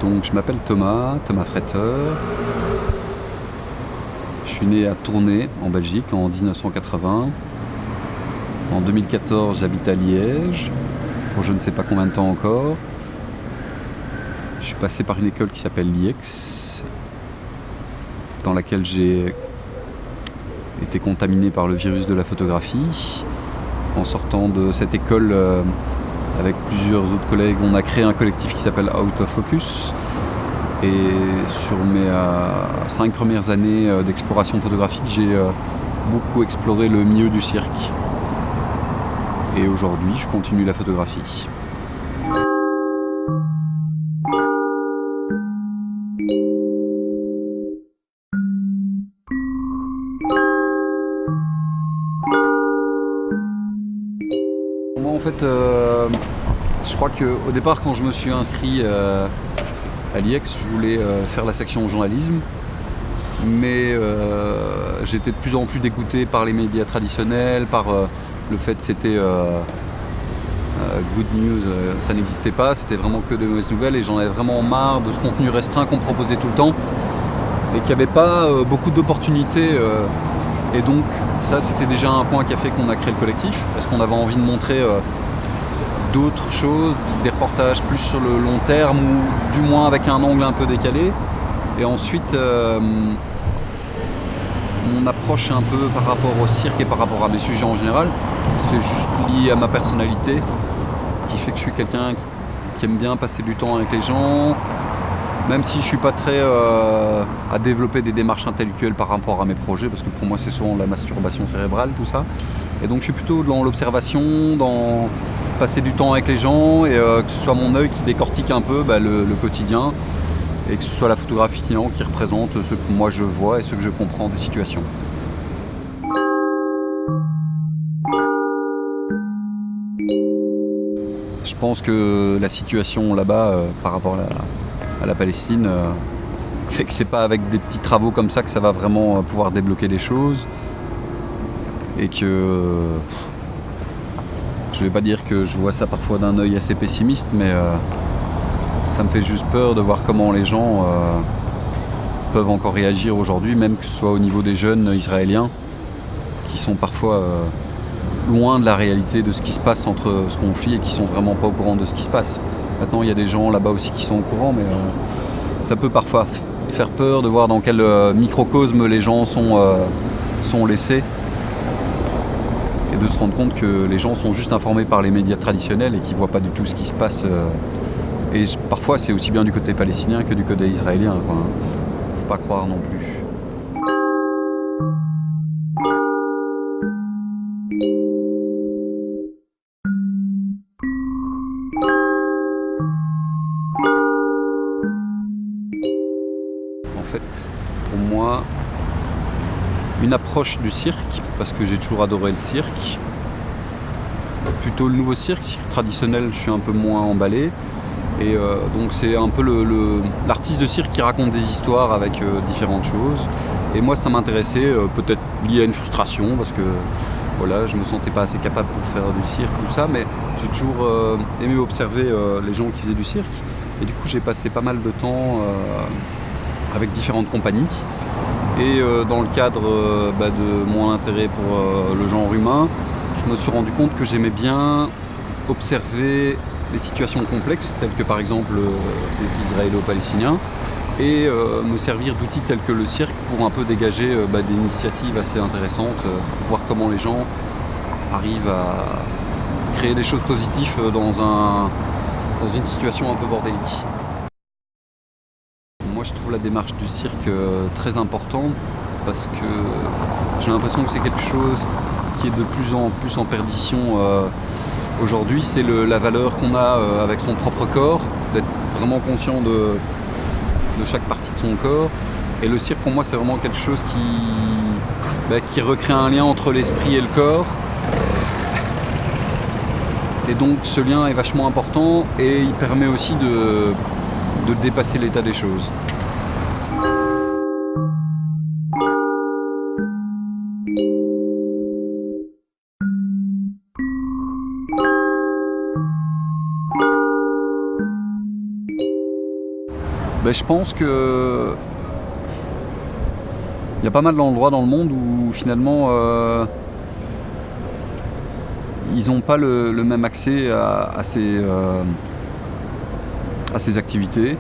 Donc je m'appelle Thomas Fretteur. Je suis né à Tournai en Belgique en 1980. En 2014 j'habite à Liège pour je ne sais pas combien de temps encore. Je suis passé par une école qui s'appelle l'IEX, dans laquelle j'ai été contaminé par le virus de la photographie. En sortant de cette école, avec plusieurs autres collègues, on a créé un collectif qui s'appelle Out of Focus. Et sur mes 5 premières années d'exploration photographique, j'ai beaucoup exploré le milieu du cirque. Et aujourd'hui, je continue la photographie. Moi, en fait, je crois qu'au départ, quand je me suis inscrit à l'IEX, je voulais faire la section journalisme, mais j'étais de plus en plus dégoûté par les médias traditionnels, par le fait que c'était good news, ça n'existait pas, c'était vraiment que des mauvaises nouvelles, et j'en avais vraiment marre de ce contenu restreint qu'on me proposait tout le temps, et qu'il n'y avait pas beaucoup d'opportunités. Et donc ça, c'était déjà un point qui a fait qu'on a créé le collectif, parce qu'on avait envie de montrer d'autres choses, des reportages plus sur le long terme, ou du moins avec un angle un peu décalé. Et ensuite, mon approche un peu par rapport au cirque et par rapport à mes sujets en général, c'est juste lié à ma personnalité, qui fait que je suis quelqu'un qui aime bien passer du temps avec les gens, même si je suis pas très à développer des démarches intellectuelles par rapport à mes projets, parce que pour moi c'est souvent la masturbation cérébrale, tout ça. Et donc je suis plutôt dans l'observation, dans passer du temps avec les gens, et que ce soit mon œil qui décortique un peu le quotidien, et que ce soit la photographie sinon qui représente ce que moi je vois et ce que je comprends des situations. Je pense que la situation là-bas par rapport à la Palestine fait que c'est pas avec des petits travaux comme ça que ça va vraiment pouvoir débloquer des choses, et que je vais pas dire que je vois ça parfois d'un œil assez pessimiste, mais ça me fait juste peur de voir comment les gens peuvent encore réagir aujourd'hui, même que ce soit au niveau des jeunes israéliens qui sont parfois loin de la réalité de ce qui se passe entre ce conflit, et qui sont vraiment pas au courant de ce qui se passe. Maintenant, il y a des gens là-bas aussi qui sont au courant, mais ça peut parfois faire peur de voir dans quel microcosme les gens sont laissés, et de se rendre compte que les gens sont juste informés par les médias traditionnels et qu'ils voient pas du tout ce qui se passe. Et parfois, c'est aussi bien du côté palestinien que du côté israélien, quoi. Faut pas croire non plus. En fait, pour moi, une approche du cirque, parce que j'ai toujours adoré le cirque, plutôt le nouveau cirque traditionnel, je suis un peu moins emballé. Et donc c'est un peu l'artiste de cirque qui raconte des histoires avec différentes choses. Et moi, ça m'intéressait, peut-être lié à une frustration, parce que voilà, je me sentais pas assez capable pour faire du cirque, tout ça, mais j'ai toujours aimé observer les gens qui faisaient du cirque. Et du coup, j'ai passé pas mal de temps avec différentes compagnies. Et dans le cadre de mon intérêt pour le genre humain, je me suis rendu compte que j'aimais bien observer les situations complexes, telles que par exemple le conflit israélo-palestinien, et me servir d'outils tels que le cirque pour un peu dégager des initiatives assez intéressantes, voir comment les gens arrivent à créer des choses positives dans une situation un peu bordélique. Moi, je trouve la démarche du cirque très importante, parce que j'ai l'impression que c'est quelque chose qui est de plus en plus en perdition aujourd'hui. C'est la valeur qu'on a avec son propre corps, d'être vraiment conscient de chaque partie de son corps. Et le cirque, pour moi, c'est vraiment quelque chose qui recrée un lien entre l'esprit et le corps. Et donc ce lien est vachement important, et il permet aussi de dépasser l'état des choses. Je pense que il y a pas mal d'endroits dans le monde où finalement ils n'ont pas le même accès à ces activités,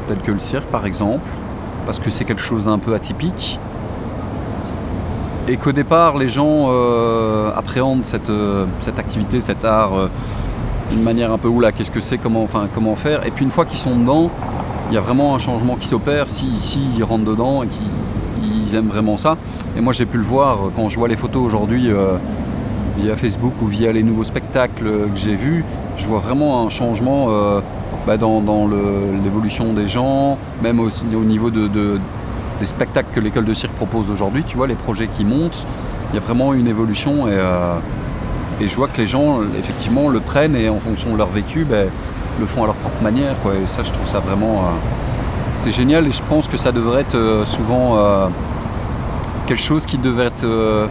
telles que le cirque par exemple, parce que c'est quelque chose d'un peu atypique. Et qu'au départ, les gens appréhendent cette activité, cet art, d'une manière un peu oula, qu'est-ce que c'est, comment faire. Et puis une fois qu'ils sont dedans, il y a vraiment un changement qui s'opère s'ils rentrent dedans et qu'ils aiment vraiment ça. Et moi j'ai pu le voir quand je vois les photos aujourd'hui via Facebook ou via les nouveaux spectacles que j'ai vus. Je vois vraiment un changement dans l'évolution des gens, même au niveau des spectacles que l'école de cirque propose aujourd'hui, tu vois, les projets qui montent, il y a vraiment une évolution et je vois que les gens, effectivement, le prennent et en fonction de leur vécu, le font à leur propre manière, quoi. Et ça, je trouve ça vraiment... c'est génial et je pense que ça devrait être souvent quelque chose qui devrait être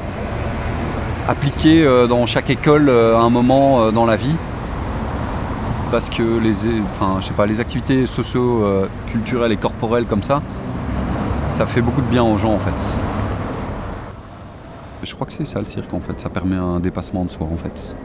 appliqué dans chaque école à un moment dans la vie. Parce que les activités socio-culturelles et corporelles comme ça fait beaucoup de bien aux gens en fait. Je crois que c'est ça le cirque en fait, ça permet un dépassement de soi en fait.